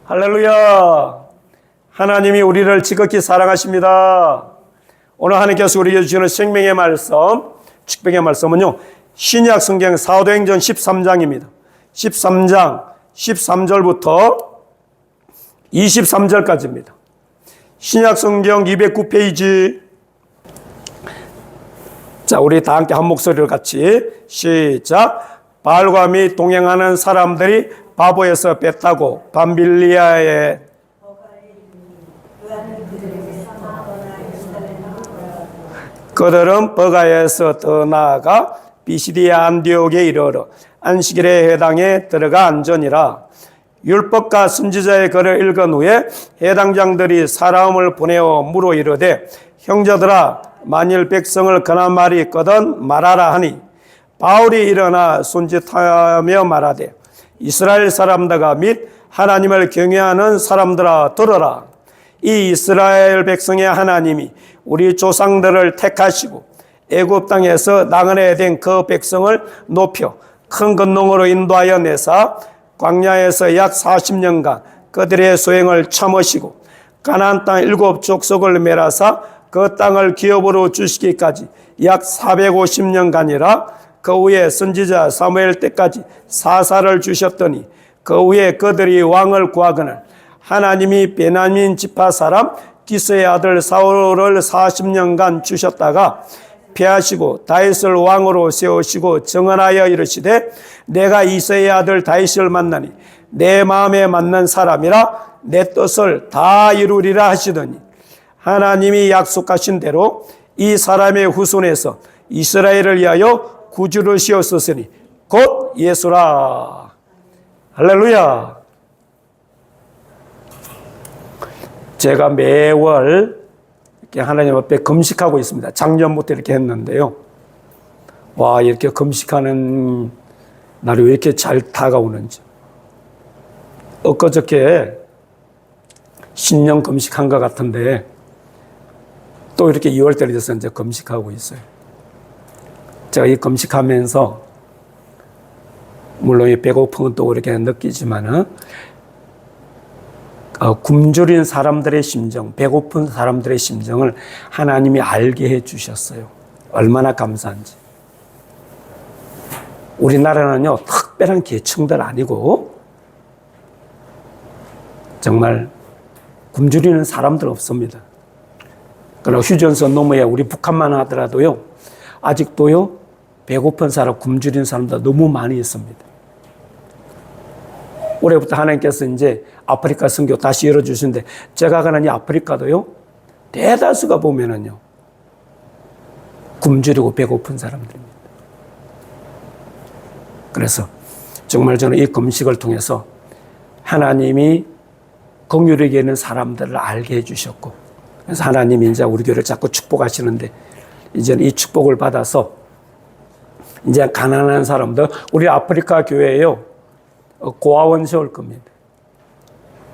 할렐루야. 하나님이 우리를 지극히 사랑하십니다. 오늘 하나님께서 우리에게 주시는 생명의 말씀, 축복의 말씀은요, 신약 성경 사도행전 13장입니다. 13장 13절부터 23절까지입니다. 신약 성경 209페이지. 자, 우리 다 함께 한 목소리로 같이 시작. 바알과 및 동행하는 사람들이 바보에서 뺐다고 밤빌리아에 그들은 버가에서 떠나가 비시디아 안디옥에 이르러 안식일에 해당에 들어가 앉으니라. 율법과 선지자의 글을 읽은 후에 해당장들이 사람을 보내어 물어 이르되 형제들아 만일 백성을 권한 말이 있거든 말하라 하니 바울이 일어나 손짓하며 말하되 이스라엘 사람들과 및 하나님을 경외하는 사람들아 들어라. 이 이스라엘 백성의 하나님이 우리 조상들을 택하시고 애굽 땅에서 나그네 된 그 백성을 높여 큰 권능으로 인도하여 내사 광야에서 약 40년간 그들의 소행을 참으시고 가나안 땅 7 족속을 멸하사 그 땅을 기업으로 주시기까지 약 450년간이라. 그 후에 선지자 사무엘 때까지 사사를 주셨더니 그 후에 그들이 왕을 구하거늘 하나님이 베냐민 지파 사람 기스의 아들 사울을 40년간 주셨다가 패하시고 다윗을 왕으로 세우시고 정언하여 이르시되 내가 이새의 아들 다윗을 만나니 내 마음에 맞는 사람이라 내 뜻을 다 이루리라 하시더니 하나님이 약속하신 대로 이 사람의 후손에서 이스라엘을 위하여 구주를 씌웠으니 곧 예수라. 할렐루야. 제가 매월 이렇게 하나님 앞에 금식하고 있습니다. 작년부터 이렇게 했는데요. 와, 이렇게 금식하는 날이 왜 이렇게 잘 다가오는지. 엊그저께 신년 금식한 것 같은데 또 이렇게 2월달이 돼서 이제 금식하고 있어요. 제가 이 금식하면서 물론 이 배고픔은 또 이렇게 느끼지만은 굶주린 사람들의 심정, 배고픈 사람들의 심정을 하나님이 알게 해 주셨어요. 얼마나 감사한지. 우리나라는요, 특별한 계층들 아니고 정말 굶주리는 사람들 없습니다. 그러나 휴전선 너머에 우리 북한만 하더라도요, 아직도요, 배고픈 사람, 굶주린 사람들 너무 많이 있습니다. 올해부터 하나님께서 이제 아프리카 선교 다시 열어주시는데 제가 가는 이 아프리카도요, 대다수가 보면은요, 굶주리고 배고픈 사람들입니다. 그래서 정말 저는 이 금식을 통해서 하나님이 긍휼하게 있는 사람들을 알게 해주셨고, 그래서 하나님이 이제 우리 교회를 자꾸 축복하시는데, 이제는 이 축복을 받아서 이제 가난한 사람들, 우리 아프리카 교회에요, 고아원 세울 겁니다.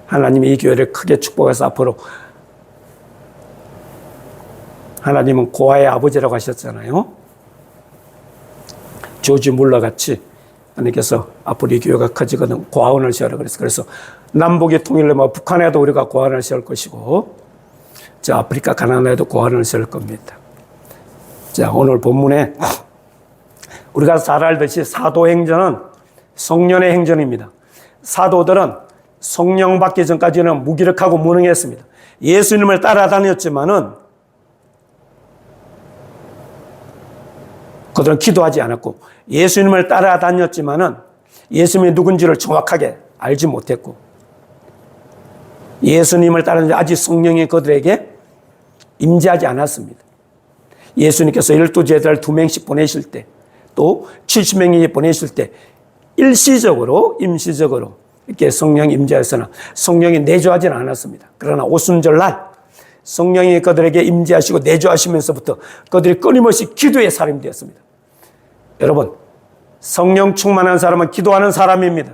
하나님이 이 교회를 크게 축복해서 앞으로, 하나님은 고아의 아버지라고 하셨잖아요. 조지 물러 같이 하나님께서 앞으로 이 교회가 커지거든 고아원을 세우라 그랬어요. 그래서 남북이 통일되면 북한에도 우리가 고아원을 세울 것이고, 저 아프리카 가나다에도 고아원을 세울 겁니다. 자, 오늘 본문에 우리가 잘 알듯이 사도행전은 성령의 행전입니다. 사도들은 성령 받기 전까지는 무기력하고 무능했습니다. 예수님을 따라다녔지만은 그들은 기도하지 않았고, 예수님을 따라다녔지만은 예수님이 누군지를 정확하게 알지 못했고, 예수님을 따라다녔는데 아직 성령이 그들에게 임재하지 않았습니다. 예수님께서 12제자를 2명씩 보내실 때, 또 70명이 보내실 때 일시적으로, 임시적으로 이렇게 성령이 임재하였으나 성령이 내주하지는 않았습니다. 그러나 오순절날 성령이 그들에게 임재하시고 내주하시면서부터 그들이 끊임없이 기도의 사람이 되었습니다. 여러분, 성령 충만한 사람은 기도하는 사람입니다.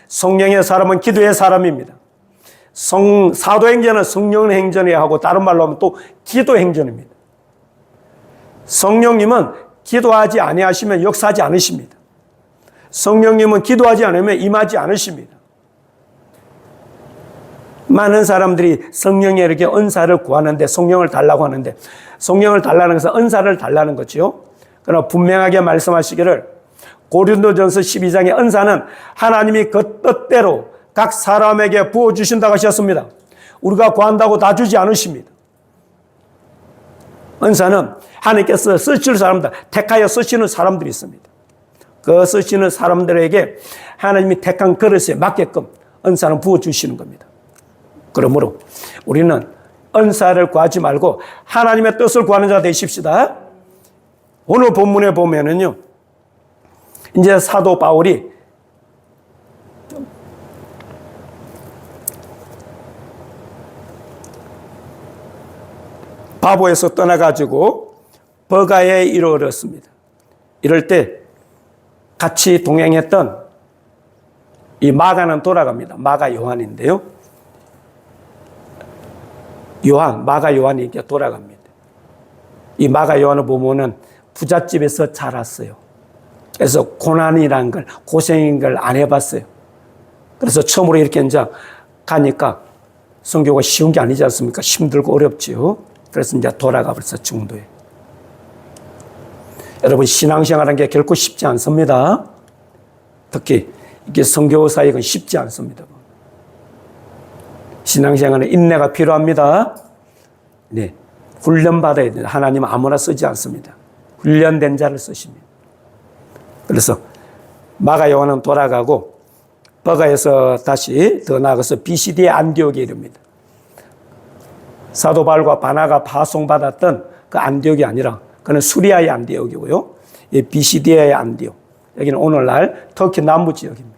성령의 사람은 기도의 사람입니다. 사도행전은 성령 행전이야 하고 다른 말로 하면 또 기도 행전입니다. 성령님은 기도하지 아니하시면 역사하지 않으십니다. 성령님은 기도하지 않으면 임하지 않으십니다. 많은 사람들이 성령에 이렇게 은사를 구하는데 성령을 달라고 하는데 성령을 달라는 것은 은사를 달라는 거죠. 그러나 분명하게 말씀하시기를 고린도전서 12장의 은사는 하나님이 그 뜻대로 각 사람에게 부어주신다고 하셨습니다. 우리가 구한다고 다 주지 않으십니다. 은사는 하나님께서 쓰실 사람들, 택하여 쓰시는 사람들이 있습니다. 그 쓰시는 사람들에게 하나님이 택한 그릇에 맞게끔 은사는 부어주시는 겁니다. 그러므로 우리는 은사를 구하지 말고 하나님의 뜻을 구하는 자 되십시다. 오늘 본문에 보면은요, 이제 사도 바울이 바보에서 떠나가지고 버가에 이르렀습니다. 이럴 때 같이 동행했던 이 마가는 돌아갑니다. 마가 요한인데요. 마가 요한이 이렇게 돌아갑니다. 이 마가 요한을 보면은 부잣집에서 자랐어요. 그래서 고난이란 걸, 고생인 걸 안 해봤어요. 그래서 처음으로 이렇게 이제 가니까 선교가 쉬운 게 아니지 않습니까? 힘들고 어렵지요. 그래서 이제 돌아가 버렸어, 중도에. 여러분, 신앙생활하는 게 결코 쉽지 않습니다. 특히 이게 선교 사역은 쉽지 않습니다. 신앙생활은 인내가 필요합니다. 네, 훈련받아야 돼요. 하나님은 아무나 쓰지 않습니다. 훈련된 자를 쓰십니다. 그래서 마가 요한은 돌아가고 버가에서 다시 더 나아가서 비시디의 안디옥에 이릅니다. 사도 바울과 바나가 파송받았던 그 안디옥이 아니라 그는 수리아의 안디옥이고요. 이 비시디아의 안디옥. 여기는 오늘날 터키 남부 지역입니다.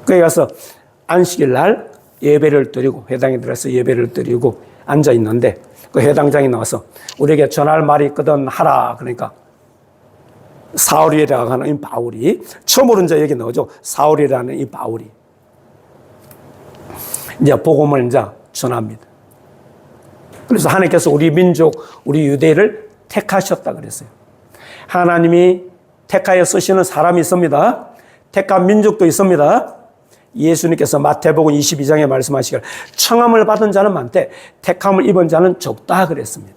거기 가서 안식일 날 예배를 드리고 회당에 들어서 예배를 드리고 앉아 있는데 그 회당장이 나와서 우리에게 전할 말이 있거든 하라. 그러니까 사울이라고 하는 이 바울이 처음으로 이제 여기 나오죠. 사울이라는 이 바울이 이제 복음을 이제 전합니다. 그래서 하나님께서 우리 민족, 우리 유대를 택하셨다 그랬어요. 하나님이 택하여 쓰시는 사람이 있습니다. 택한 민족도 있습니다. 예수님께서 마태복음 22장에 말씀하시기를 청함을 받은 자는 많되 택함을 입은 자는 적다 그랬습니다.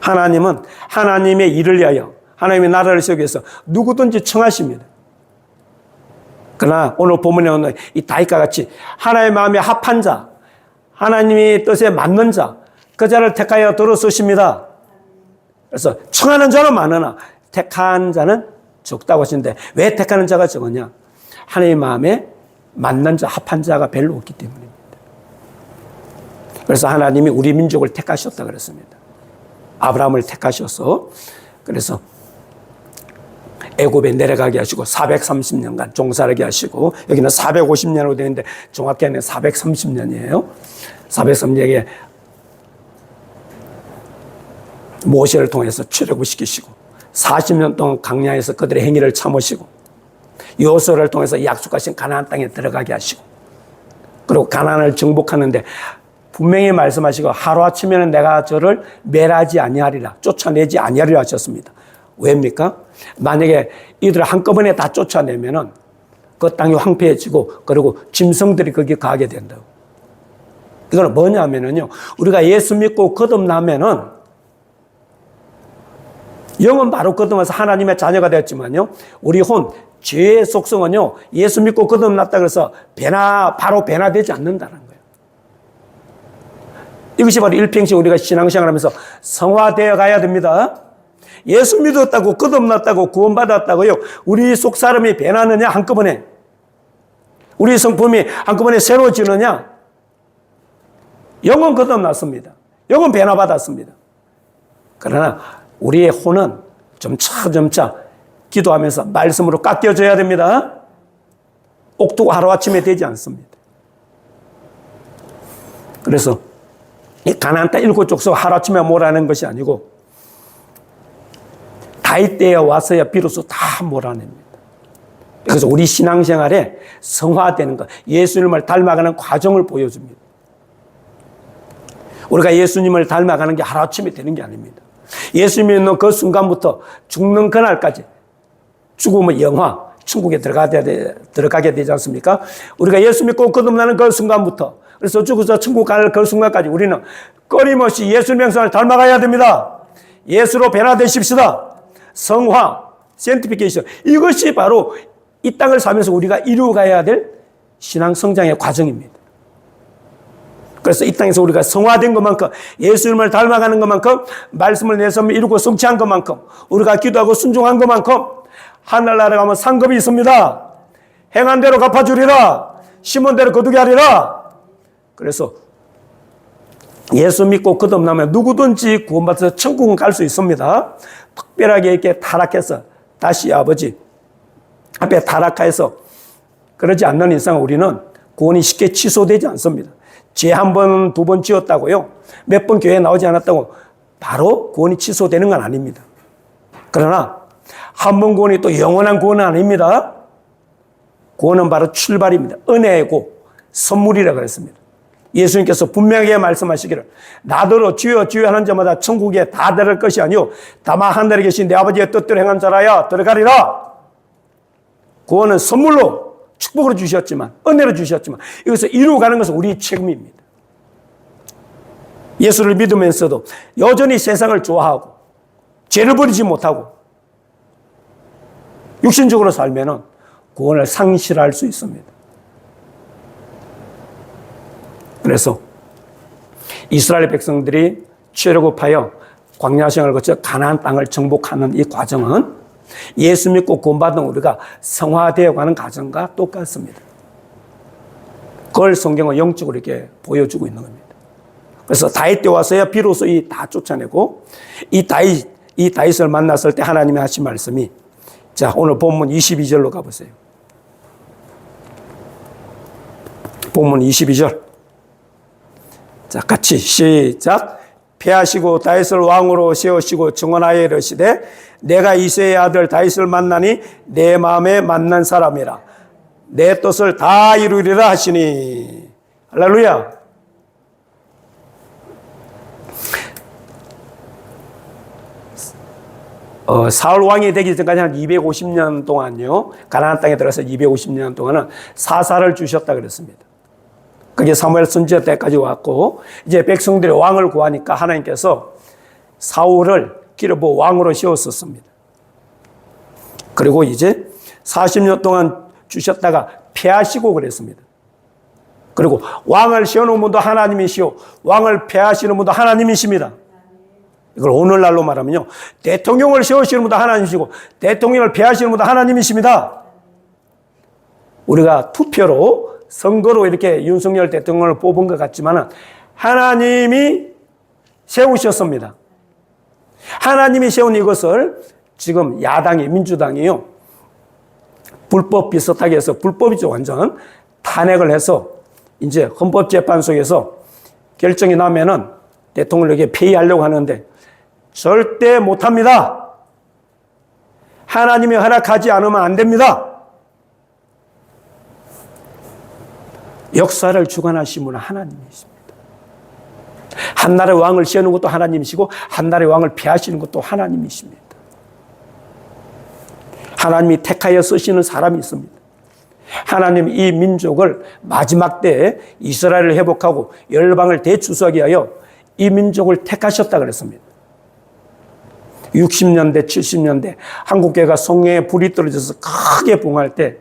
하나님은 하나님의 일을 위하여 하나님의 나라를 세우기 위해서 누구든지 청하십니다. 그러나 오늘 본문에 오는 이 다윗과 같이 하나님의 마음에 합한 자, 하나님의 뜻에 맞는 자, 그 자를 택하여 들어 쓰십니다. 그래서 청하는 자는 많으나 택한 자는 적다고 하시는데 왜 택하는 자가 적으냐? 하나님의 마음에 맞는 자, 합한 자가 별로 없기 때문입니다. 그래서 하나님이 우리 민족을 택하셨다 그랬습니다. 아브라함을 택하셔서 그래서 애굽에 내려가게 하시고 430년간 종살게 하시고 여기는 450년으로 되어 있는데 정확히는 430년이에요. 430년에 모세를 통해서 출애굽을 시키시고 40년 동안 광야에서 그들의 행위를 참으시고 여호수아를 통해서 약속하신 가나안 땅에 들어가게 하시고 그리고 가나안을 정복하는데 분명히 말씀하시고 하루아침에는 내가 저를 멸하지 아니하리라 쫓아내지 아니하리라 하셨습니다. 왜입니까? 만약에 이들을 한꺼번에 다 쫓아내면은 그 땅이 황폐해지고 그리고 짐승들이 거기 가게 된다고. 이거는 뭐냐면은요, 우리가 예수 믿고 거듭나면은 영은 바로 거듭나서 하나님의 자녀가 되었지만요, 우리 혼, 죄의 속성은요, 예수 믿고 거듭났다 그래서 바로 변화되지 않는다는 거예요. 이것이 바로 일평생 우리가 신앙생활 하면서 성화되어 가야 됩니다. 예수 믿었다고 거듭났다고 구원받았다고요, 우리 속 사람이 변하느냐 한꺼번에, 우리 성품이 한꺼번에 새로워지느냐? 영은 거듭났습니다. 영은 변화받았습니다. 그러나 우리의 혼은 점차 기도하면서 말씀으로 깎여져야 됩니다. 옥두가 하루아침에 되지 않습니다. 그래서 이 가나안 땅 7족속 하루아침에 몰아낸 것이 아니고 다윗 때에 와서야 비로소 다 몰아냅니다. 그래서 우리 신앙생활에 성화되는 것, 예수님을 닮아가는 과정을 보여줍니다. 우리가 예수님을 닮아가는 게 하루아침에 되는 게 아닙니다. 예수님이 있는 그 순간부터 죽는 그날까지 죽음의 영화, 천국에 들어가게 되지 않습니까? 우리가 예수 믿고 거듭나는 그 순간부터, 그래서 죽어서 천국 갈 그 순간까지 우리는 끊임없이 예수님의 형상을 닮아가야 됩니다. 예수로 변화되십시다. 성화, 센티피케이션, 이것이 바로 이 땅을 살면서 우리가 이루어가야 될 신앙 성장의 과정입니다. 그래서 이 땅에서 우리가 성화된 것만큼, 예수님을 닮아가는 것만큼, 말씀을 내 삶에 이루고 성취한 것만큼, 우리가 기도하고 순종한 것만큼 하늘나라에 가면 상급이 있습니다. 행한 대로 갚아주리라. 심은 대로 거두게 하리라. 그래서 예수 믿고 거듭나면 누구든지 구원받아서 천국은 갈 수 있습니다. 특별하게 이렇게 타락해서 다시 아버지 앞에 타락해서 그러지 않는 이상 우리는 구원이 쉽게 취소되지 않습니다. 죄 한 번, 두 번 지었다고요, 몇 번 교회에 나오지 않았다고 바로 구원이 취소되는 건 아닙니다. 그러나 한 번 구원이 또 영원한 구원은 아닙니다. 구원은 바로 출발입니다. 은혜고 선물이라고 그랬습니다. 예수님께서 분명하게 말씀하시기를 나더러 주여 주여 하는 자마다 천국에 다 들어갈 것이 아니요 다만 하늘에 계신 내 아버지의 뜻대로 행한 자라야 들어가리라. 구원은 선물로 축복으로 주셨지만, 은혜로 주셨지만, 이것을 이루어가는 것은 우리의 책임입니다. 예수를 믿으면서도 여전히 세상을 좋아하고 죄를 버리지 못하고 육신적으로 살면은 구원을 상실할 수 있습니다. 그래서 이스라엘 백성들이 출애굽하여 광야 생활을 거쳐 가나안 땅을 정복하는 이 과정은 예수 믿고 구원받은 우리가 성화되어 가는 과정과 똑같습니다. 그걸 성경은 영적으로 이렇게 보여주고 있는 겁니다. 그래서 다윗 때 와서야 비로소 다 쫓아내고, 이 다윗을 만났을 때 하나님이 하신 말씀이, 자, 오늘 본문 22절로 가보세요. 본문 22절. 자, 같이 시작. 패하시고 다윗을 왕으로 세우시고 정언하여 이르시되 내가 이새의 아들 다윗을 만나니 내 마음에 맞는 사람이라 내 뜻을 다 이루리라 하시니. 할렐루야. 사울 왕이 되기 전까지 한 250년 동안요, 가나안 땅에 들어가서 250년 동안은 사사를 주셨다 그랬습니다. 그게 사무엘 선지자 때까지 왔고, 이제 백성들이 왕을 구하니까 하나님께서 사울을 기르고 왕으로 세웠었습니다. 그리고 이제 40년 동안 주셨다가 패하시고 그랬습니다. 그리고 왕을 세우는 분도 하나님이시오, 왕을 패하시는 분도 하나님이십니다. 이걸 오늘날로 말하면요, 대통령을 세우시는 분도 하나님이시고 대통령을 패하시는 분도 하나님이십니다. 우리가 투표로 선거로 이렇게 윤석열 대통령을 뽑은 것 같지만 하나님이 세우셨습니다. 하나님이 세운 이것을 지금 야당이, 민주당이요, 불법 비슷하게 해서, 불법이죠, 완전 탄핵을 해서 이제 헌법재판소에서 결정이 나면은 대통령에게 폐의하려고 하는데 절대 못합니다. 하나님이 허락하지 않으면 안 됩니다. 역사를 주관하신 분은 하나님이십니다. 한 나라의 왕을 세우는 것도 하나님이시고 한 나라의 왕을 폐하시는 것도 하나님이십니다. 하나님이 택하여 쓰시는 사람이 있습니다. 하나님 이 민족을 마지막 때에 이스라엘을 회복하고 열방을 대추수하게 하여 이 민족을 택하셨다 그랬습니다. 60년대, 70년대 한국교회가 성령의 불이 떨어져서 크게 부흥할 때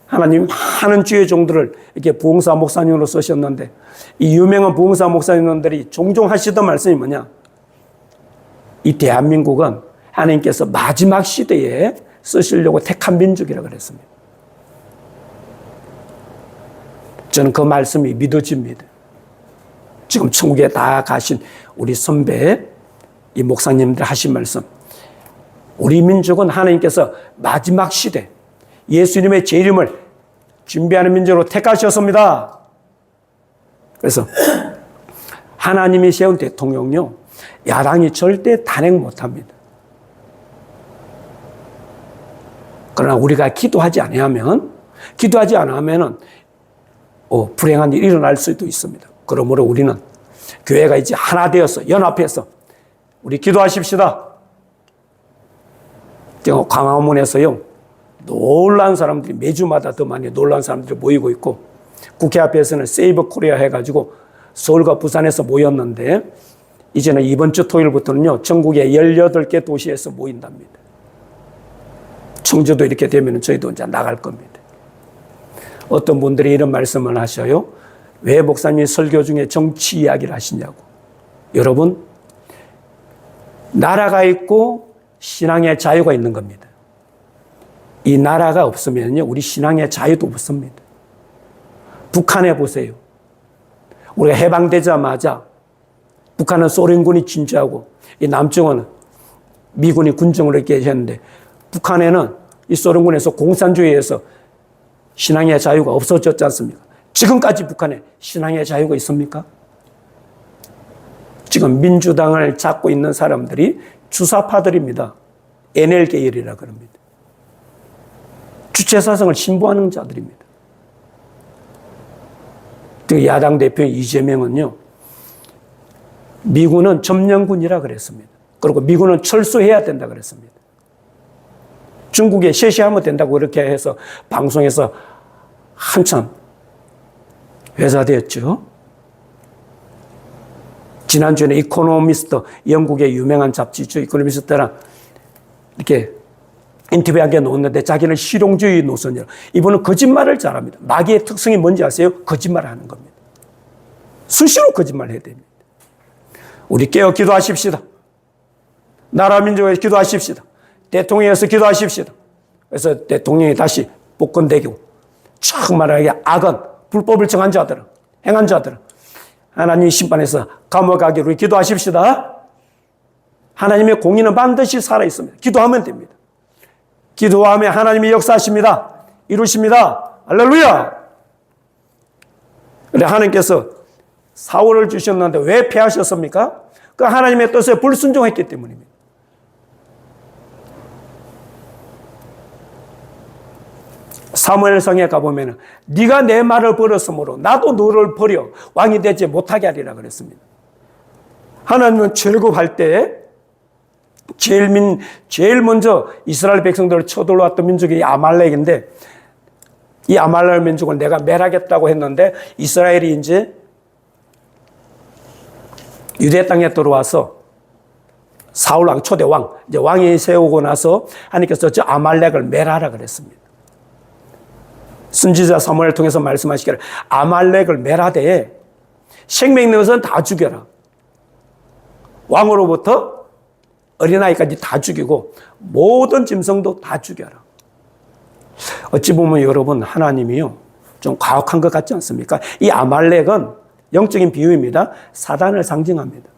하나님이 많은 주의 종들을 이렇게 부흥사 목사님으로 쓰셨는데, 이 유명한 부흥사 목사님들이 종종 하시던 말씀이 뭐냐? 이 대한민국은 하나님께서 마지막 시대에 쓰시려고 택한 민족이라고 그랬습니다. 저는 그 말씀이 믿어집니다. 지금 천국에 다 가신 우리 선배, 이 목사님들 하신 말씀, 우리 민족은 하나님께서 마지막 시대 예수님의 재림을 준비하는 민족으로 택하셨습니다. 그래서 하나님이 세운 대통령요, 야당이 절대 탄핵 못합니다. 그러나 우리가 기도하지 않으면 불행한 일이 일어날 수도 있습니다. 그러므로 우리는 교회가 이제 하나 되어서 연합해서 우리 기도하십시다. 광화문에서요, 놀라운 사람들이 매주마다 더 많이 놀라운 사람들이 모이고 있고, 국회 앞에서는 세이브 코리아 해가지고 서울과 부산에서 모였는데, 이제는 이번 주 토요일부터는요, 전국의 18개 도시에서 모인답니다. 청주도 이렇게 되면 저희도 이제 나갈 겁니다. 어떤 분들이 이런 말씀을 하셔요. 왜 목사님이 설교 중에 정치 이야기를 하시냐고. 여러분, 나라가 있고 신앙의 자유가 있는 겁니다. 이 나라가 없으면요, 우리 신앙의 자유도 없습니다. 북한에 보세요. 우리가 해방되자마자 북한은 소련군이 진주하고 이 남쪽은 미군이 군정으로 이렇게 했는데, 북한에는 이 소련군에서 공산주의에서 신앙의 자유가 없어졌지 않습니까? 지금까지 북한에 신앙의 자유가 있습니까? 지금 민주당을 잡고 있는 사람들이 주사파들입니다. NL 계열이라 그럽니다. 주체사상을 신봉하는 자들입니다. 야당 대표 이재명은요, 미군은 점령군이라 그랬습니다. 그리고 미군은 철수해야 된다 그랬습니다. 중국에 셰시하면 된다고 그렇게 해서 방송에서 한참 회자되었죠. 지난주에 이코노미스트, 영국의 유명한 잡지죠. 이코노미스트랑 이렇게 인터뷰한 게 나왔는데 자기는 실용주의 노선이라. 이분은 거짓말을 잘합니다. 마귀의 특성이 뭔지 아세요? 거짓말을 하는 겁니다. 수시로 거짓말을 해야 됩니다. 우리 깨어 기도하십시다. 나라 민족에 기도하십시다. 대통령에서 기도하십시다. 그래서 대통령이 다시 복권되고 정말하게 악은 불법을 정한 자들은, 행한 자들은 하나님 심판에서 감옥 가기로 기도하십시다. 하나님의 공의는 반드시 살아있습니다. 기도하면 됩니다. 기도하면 하나님이 역사하십니다. 이루십니다. 할렐루야. 그런데 하나님께서 사울을 주셨는데 왜 패하셨습니까? 그 하나님의 뜻에 불순종했기 때문입니다. 사무엘상에 가보면 네가 내 말을 버렸으므로 나도 너를 버려 왕이 되지 못하게 하리라 그랬습니다. 하나님은 출애굽할 때 제일 먼저 이스라엘 백성들을 쳐들어왔던 민족이 아말렉인데, 이 아말렉 민족을 내가 멸하겠다고 했는데 이스라엘이 이제 유대 땅에 들어와서 사울 왕, 초대 왕, 이제 왕이 세우고 나서 하나님께서 저 아말렉을 멸하라 그랬습니다. 선지자 사무엘을 통해서 말씀하시기를 아말렉을 멸하되 생명 있는 것은 다 죽여라. 왕으로부터 어린아이까지 다 죽이고 모든 짐승도 다 죽여라. 어찌 보면 여러분, 하나님이요, 좀 가혹한 것 같지 않습니까? 이 아말렉은 영적인 비유입니다. 사단을 상징합니다.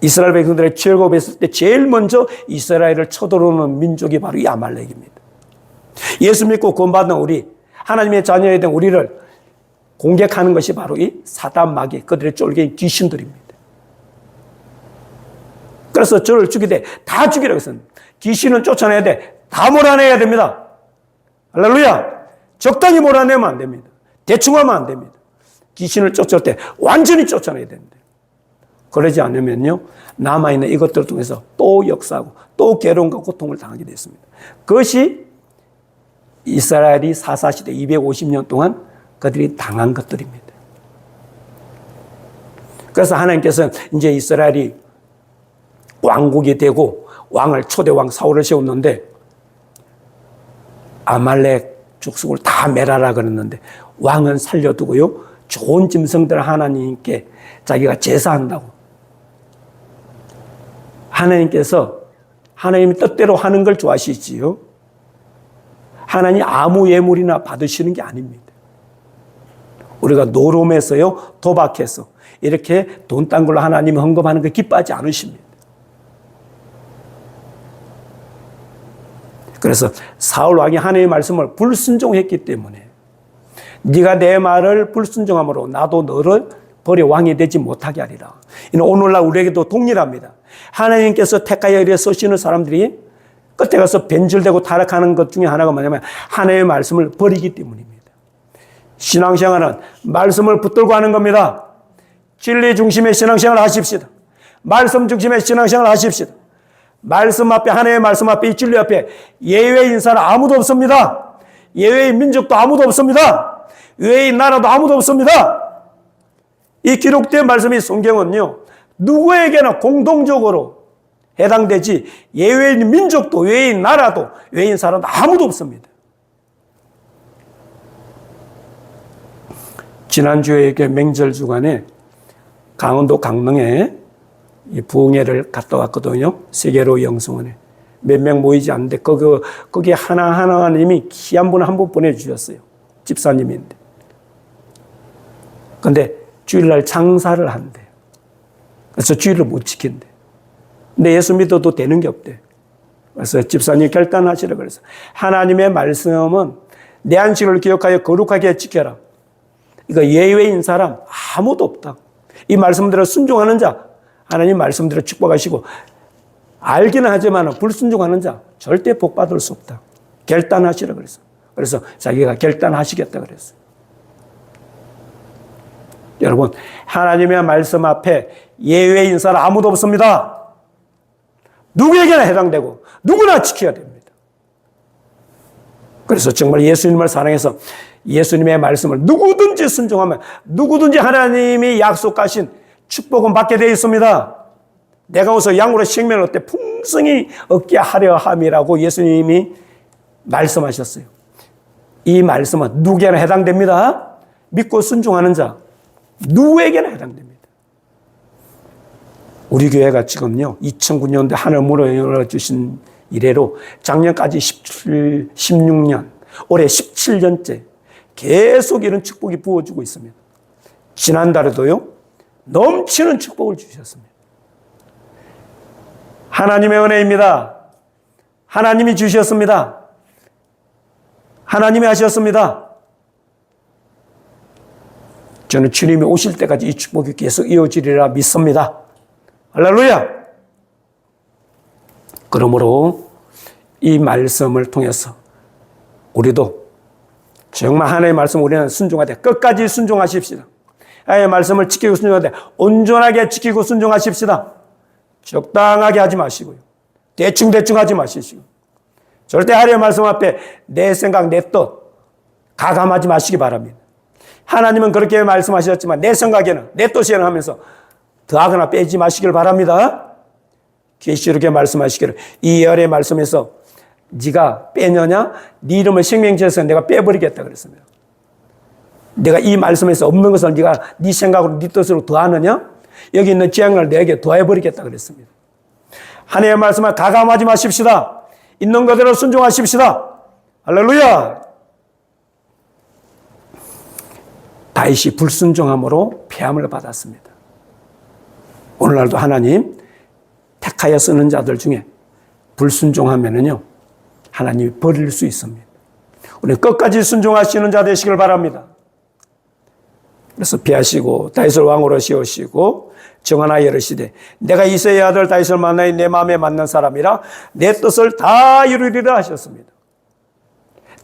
이스라엘 백성들의 출애굽했을 때 제일 먼저 이스라엘을 쳐들어오는 민족이 바로 이 아말렉입니다. 예수 믿고 구원받은 우리, 하나님의 자녀에 대한 우리를 공격하는 것이 바로 이 사단 마귀, 그들의 쫄개인 귀신들입니다. 그래서 저를 죽이되 다 죽이라고 했습니다. 귀신은 쫓아내야 돼. 다 몰아내야 됩니다. 할렐루야. 적당히 몰아내면 안 됩니다. 대충 하면 안 됩니다. 귀신을 쫓을 때 완전히 쫓아내야 됩니다. 그러지 않으면요, 남아있는 이것들을 통해서 또 역사하고 또 괴로움과 고통을 당하게 됐습니다. 그것이 이스라엘이 사사시대 250년 동안 그들이 당한 것들입니다. 그래서 하나님께서는 이제 이스라엘이 왕국이 되고 왕을, 초대왕 사울을 세웠는데 아말렉 족속을 다 멸하라 그랬는데 왕은 살려두고요, 좋은 짐승들 하나님께 자기가 제사한다고. 하나님께서 하나님 뜻대로 하는 걸 좋아하시지요. 하나님 아무 예물이나 받으시는 게 아닙니다. 우리가 노름해서요, 도박해서 이렇게 돈 딴 걸로 하나님 헌금하는 거 기뻐하지 않으십니다. 그래서 사울 왕이 하나님의 말씀을 불순종했기 때문에 네가 내 말을 불순종함으로 나도 너를 버려 왕이 되지 못하게 하리라. 이는 오늘날 우리에게도 동일합니다. 하나님께서 택하여 이래 쓰시는 사람들이 끝에 가서 변질되고 타락하는 것 중에 하나가 뭐냐면 하나님의 말씀을 버리기 때문입니다. 신앙생활은 말씀을 붙들고 하는 겁니다. 진리 중심의 신앙생활을 하십시다. 말씀 중심의 신앙생활을 하십시다. 말씀 앞에, 하나님의 말씀 앞에, 이 진리 앞에 예외인 사람 아무도 없습니다. 예외인 민족도 아무도 없습니다. 예외인 나라도 아무도 없습니다. 이 기록된 말씀이 성경은요, 누구에게나 공동적으로 해당되지 예외인 민족도, 외인 나라도, 외인 사람도 아무도 없습니다. 지난주에 맹절 주간에 강원도 강릉에 부흥회를 갔다 왔거든요. 세계로 영성원에. 몇 명 모이지 않는데 거기 하나님이 귀한 분 한 분 보내주셨어요. 집사님인데. 근데 주일날 장사를 한대요. 그래서 주일을 못 지킨대. 근데 예수 믿어도 되는 게 없대. 그래서 집사님 결단하시라 그래서 하나님의 말씀은 내 안식을 기억하여 거룩하게 지켜라. 이거 예외인 사람 아무도 없다. 이 말씀대로 순종하는 자 하나님 말씀대로 축복하시고 알기는 하지만 불순종하는 자 절대 복 받을 수 없다. 결단하시라 그랬어. 그래서 자기가 결단하시겠다 그랬어요. 여러분, 하나님의 말씀 앞에 예외인 사람 아무도 없습니다. 누구에게나 해당되고 누구나 지켜야 됩니다. 그래서 정말 예수님을 사랑해서 예수님의 말씀을 누구든지 순종하면 누구든지 하나님이 약속하신 축복은 받게 되어 있습니다. 내가 어서 양으로 생명을 얻되 풍성히 얻게 하려 함이라고 예수님이 말씀하셨어요. 이 말씀은 누구에게나 해당됩니다. 믿고 순종하는 자 누구에게나 해당됩니다. 우리 교회가 지금요 2009년도에 하늘 문을 열어주신 이래로 작년까지 16년 올해 17년째 계속 이런 축복이 부어주고 있습니다. 지난달에도요 넘치는 축복을 주셨습니다. 하나님의 은혜입니다. 하나님이 주셨습니다. 하나님이 하셨습니다. 저는 주님이 오실 때까지 이 축복이 계속 이어지리라 믿습니다. 할렐루야! 그러므로 이 말씀을 통해서 우리도 정말 하나님의 말씀 우리는 순종하되 끝까지 순종하십시다. 하나님의 말씀을 지키고 순종하되 온전하게 지키고 순종하십시다. 적당하게 하지 마시고요. 대충 하지 마시고 절대 하나님의 말씀 앞에 내 생각, 내 뜻 가감하지 마시기 바랍니다. 하나님은 그렇게 말씀하셨지만 내 생각에는 내 뜻에는 하면서 더하거나 빼지 마시길 바랍니다. 계시록에 말씀하시기를 이 열의 말씀에서 네가 빼느냐? 네 이름을 생명지에서 내가 빼버리겠다 그랬습니다. 내가 이 말씀에서 없는 것을 네가 네 생각으로 네 뜻으로 더하느냐? 여기 있는 재앙을 내게 더해버리겠다 그랬습니다. 하나님의 말씀을 가감하지 마십시다. 있는 그대로 순종하십시다. 할렐루야! 다윗이 불순종함으로 패함을 받았습니다. 오늘날도 하나님 택하여 쓰는 자들 중에 불순종하면은요 하나님이 버릴 수 있습니다. 우리 끝까지 순종하시는 자 되시길 바랍니다. 그래서 피하시고 다윗을 왕으로 세우시고 정하나 이르시되 내가 이새의 아들 다윗을 만나니 내 마음에 맞는 사람이라 내 뜻을 다 이루리라 하셨습니다.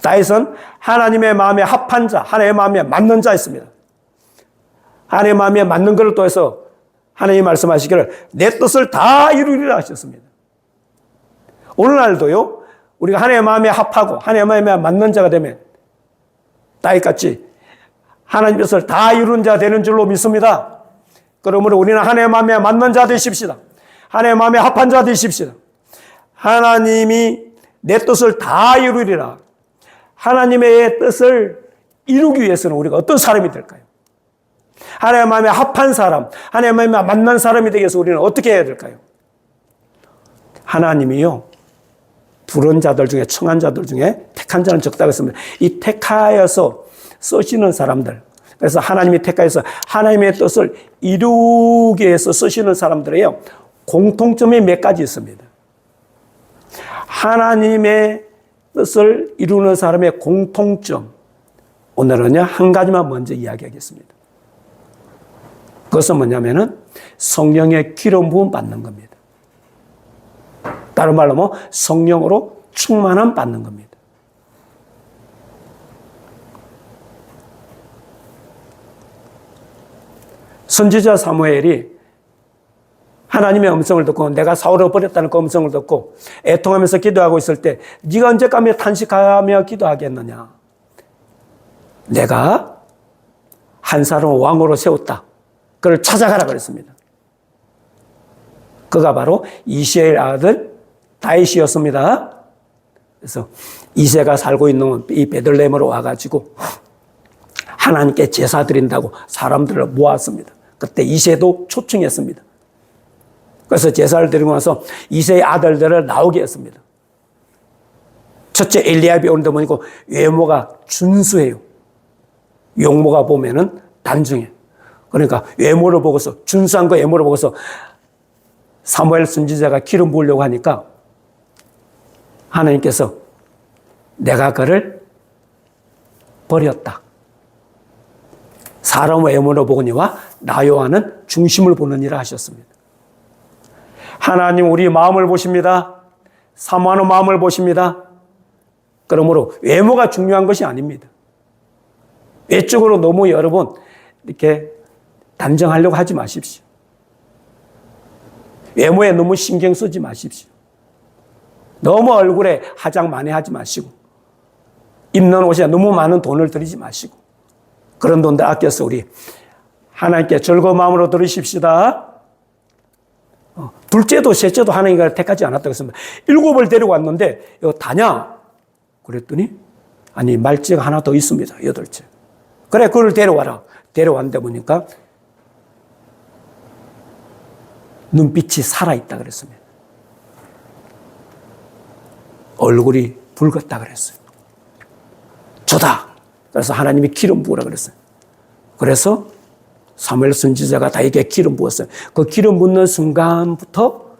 다윗은 하나님의 마음에 합한 자, 하나님의 마음에 맞는 자였습니다. 하나님의 마음에 맞는 것을 통해서 하나님이 말씀하시기를 내 뜻을 다 이루리라 하셨습니다. 오늘날도요 우리가 하나님의 마음에 합하고 하나님의 마음에 맞는 자가 되면 다윗같이 하나님 뜻을 다 이루는 자 되는 줄로 믿습니다. 그러므로 우리는 하나님의 마음에 맞는 자 되십시다. 하나님의 마음에 합한 자 되십시다. 하나님이 내 뜻을 다 이루리라. 하나님의 뜻을 이루기 위해서는 우리가 어떤 사람이 될까요? 하나님의 마음에 합한 사람, 하나님의 마음에 맞는 사람이 되기 위해서 우리는 어떻게 해야 될까요? 하나님이요 부른 자들 중에 청한 자들 중에 택한 자는 적다고 했습니다. 이 택하여서 쓰시는 사람들, 그래서 하나님이 택하여서 하나님의 뜻을 이루기 위해서 쓰시는 사람들에요 공통점이 몇 가지 있습니다. 하나님의 뜻을 이루는 사람의 공통점, 오늘은요 한 가지만 먼저 이야기하겠습니다. 그것은 뭐냐면은 성령의 기름 부음 받는 겁니다. 다른 말로 뭐 성령으로 충만함 받는 겁니다. 선지자 사무엘이 하나님의 음성을 듣고 내가 사울을 버렸다는 그 음성을 듣고 애통하면서 기도하고 있을 때 네가 언제까지 탄식하며 기도하겠느냐. 내가 한 사람을 왕으로 세웠다. 그를 찾아가라 그랬습니다. 그가 바로 이새의 아들 다윗이었습니다. 그래서 이새가 살고 있는 이 베들레헴으로 와가지고 하나님께 제사 드린다고 사람들을 모았습니다. 그때 이새도 초청했습니다. 그래서 제사를 드리고 나서 이새의 아들들을 나오게 했습니다. 첫째 엘리압이 오는데 보니까 외모가 준수해요. 용모가 보면은 단중해. 그러니까 외모를 보고서 준수한 거 외모를 보고서 사무엘 선지자가 기름 부으려고 하니까 하나님께서 내가 그를 버렸다. 사람 외모를 보거니와 나 요한은 중심을 보느니라 하셨습니다. 하나님 우리 마음을 보십니다. 사모하는 마음을 보십니다. 그러므로 외모가 중요한 것이 아닙니다. 외적으로 너무 여러분 이렇게 단정하려고 하지 마십시오. 외모에 너무 신경 쓰지 마십시오. 너무 얼굴에 화장 많이 하지 마시고 입는 옷에 너무 많은 돈을 들이지 마시고 그런 돈들 아껴서 우리 하나님께 즐거운 마음으로 들으십시다. 둘째도 셋째도 하나님과 택하지 않았다고 했습니다. 7을 데리고 왔는데 이거 다냐? 그랬더니 아니 말지가 하나 더 있습니다. 8째. 그래 그걸 데려와라. 데려왔는데 보니까 눈빛이 살아있다 그랬습니다. 얼굴이 붉었다 그랬어요. 저다. 그래서 하나님이 기름 부으라 그랬어요. 그래서 사무엘 선지자가 다윗에게 기름 부었어요. 그 기름 붓는 순간부터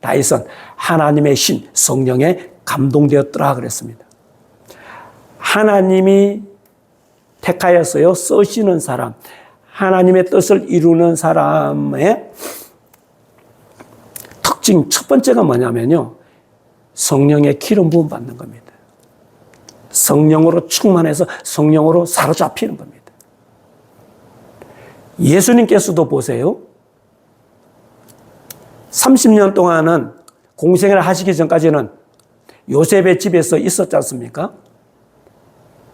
다윗은 하나님의 신 성령에 감동되었더라 그랬습니다. 하나님이 택하였어요. 쓰시는 사람, 하나님의 뜻을 이루는 사람의 특징 첫 번째가 뭐냐면요. 성령의 기름 부음 받는 겁니다. 성령으로 충만해서 성령으로 사로잡히는 겁니다. 예수님께서도 보세요. 30년 동안은 공생애를 하시기 전까지는 요셉의 집에서 있었지 않습니까?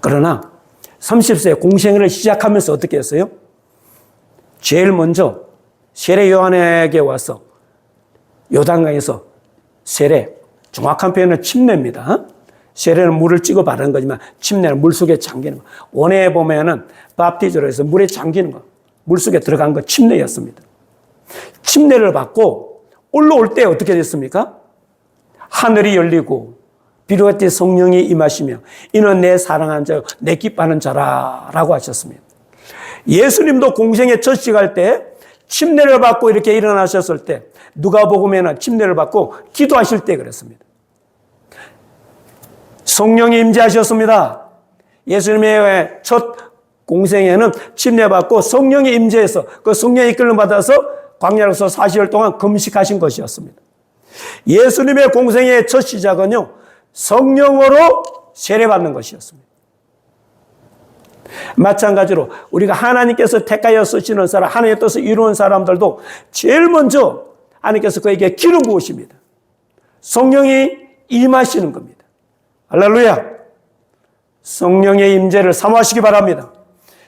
그러나 30세 공생애를 시작하면서 어떻게 했어요? 제일 먼저 세례 요한에게 와서 요단강에서 세례, 정확한 표현은 침례입니다. 세례는 물을 찍어 바르는 거지만 침례는 물속에 잠기는 거. 원에 보면은 밥티저로 해서 물에 잠기는 거. 물속에 들어간 거 침례였습니다. 침례를 받고 올라올 때 어떻게 됐습니까? 하늘이 열리고 비로소 성령이 임하시며 이는 내 사랑하는 자요 내 기뻐하는 자라라고 하셨습니다. 예수님도 공생에 첫 시갈 때 침례를 받고 이렇게 일어나셨을 때 누가복음에는 침례를 받고 기도하실 때 그랬습니다. 성령이 임재하셨습니다. 예수님의 첫 공생에는 침례받고 성령이 임재해서 그 성령의 이끌림 받아서 광야로서 40일 동안 금식하신 것이었습니다. 예수님의 공생의 첫 시작은요, 성령으로 세례받는 것이었습니다. 마찬가지로 우리가 하나님께서 택하여 쓰시는 사람, 하나님의 뜻을 이루는 사람들도 제일 먼저 하나님께서 그에게 기름 부으십니다. 성령이 임하시는 겁니다. 할렐루야! 성령의 임재를 사모하시기 바랍니다.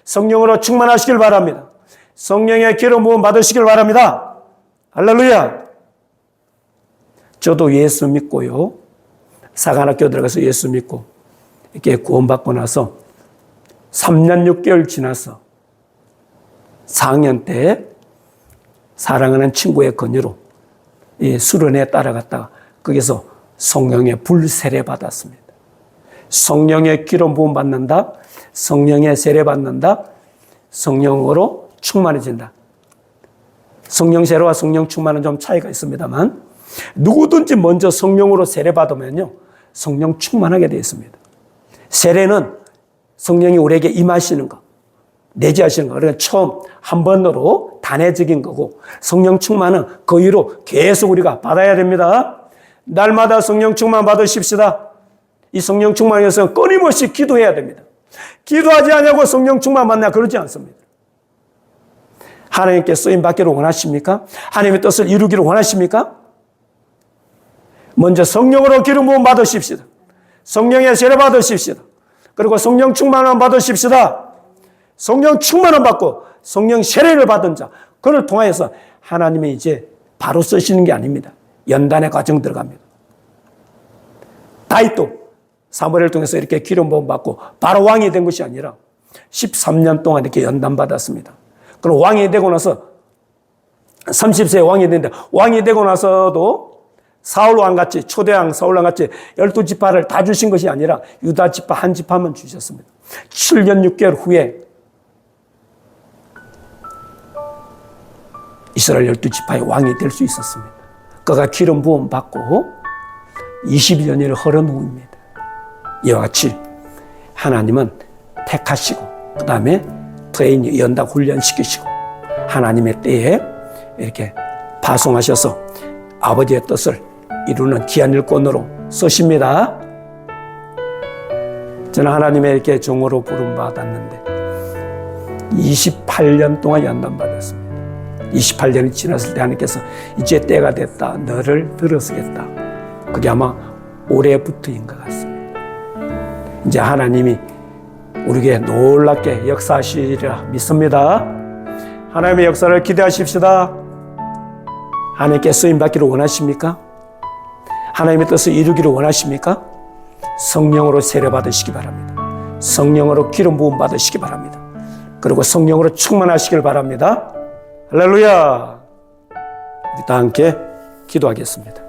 성령으로 충만하시길 바랍니다. 성령의 기름 부음 받으시길 바랍니다. 할렐루야! 저도 예수 믿고요. 사관학교 들어가서 예수 믿고 이렇게 구원받고 나서 3년 6개월 지나서 4학년 때 사랑하는 친구의 권유로 이 수련회에 따라갔다가 거기서 성령의 불세례 받았습니다. 성령의 기름 부음 받는다. 성령의 세례 받는다. 성령으로 충만해진다. 성령 세례와 성령 충만은 좀 차이가 있습니다만 누구든지 먼저 성령으로 세례 받으면요. 성령 충만하게 되어 있습니다. 세례는 성령이 우리에게 임하시는 거, 내재하시는 거. 그러니까 처음 한 번으로 단회적인 거고 성령 충만은 그 이후로 계속 우리가 받아야 됩니다. 날마다 성령 충만 받으십시다. 이 성령 충만에 위해서 끊임없이 기도해야 됩니다. 기도하지 않냐고 성령 충만 받냐 그러지 않습니다. 하나님께 쓰임 받기를 원하십니까? 하나님의 뜻을 이루기를 원하십니까? 먼저 성령으로 기름 부음 받으십시다. 성령의 세례 받으십시다. 그리고 성령 충만함 받으십시다. 성령 충만함 받고 성령 세례를 받은 자, 그를 통하여서 하나님이 이제 바로 쓰시는 게 아닙니다. 연단의 과정 들어갑니다. 다윗도 사무엘을 통해서 이렇게 기름 부음 받고 바로 왕이 된 것이 아니라 13년 동안 이렇게 연단 받았습니다. 그럼 왕이 되고 나서 30세에 왕이 됐는데, 왕이 되고 나서도 사울왕같이, 초대왕 사울왕같이 12지파를 다 주신 것이 아니라 유다 지파 한 지파만 주셨습니다. 7년 6개월 후에 이스라엘 12지파의 왕이 될 수 있었습니다. 그가 기름 부음 받고 21년이 흐른 후입니다. 이와 같이 하나님은 택하시고 그 다음에 트레이닝, 연단 훈련시키시고 하나님의 때에 이렇게 파송하셔서 아버지의 뜻을 이루는 귀한 일꾼으로 쓰십니다. 저는 하나님의 이렇게 종으로 부름받았는데 28년 동안 연단받았습니다. 28년이 지났을 때 하나님께서 이제 때가 됐다, 너를 들어서겠다. 그게 아마 올해부터인 것 같습니다. 이제 하나님이 우리에게 놀랍게 역사하시리라 믿습니다. 하나님의 역사를 기대하십시다. 하나님께 쓰임받기를 원하십니까? 하나님의 뜻을 이루기를 원하십니까? 성령으로 세례받으시기 바랍니다. 성령으로 기름 부음 받으시기 바랍니다. 그리고 성령으로 충만하시길 바랍니다. 할렐루야! 우리 다 함께 기도하겠습니다.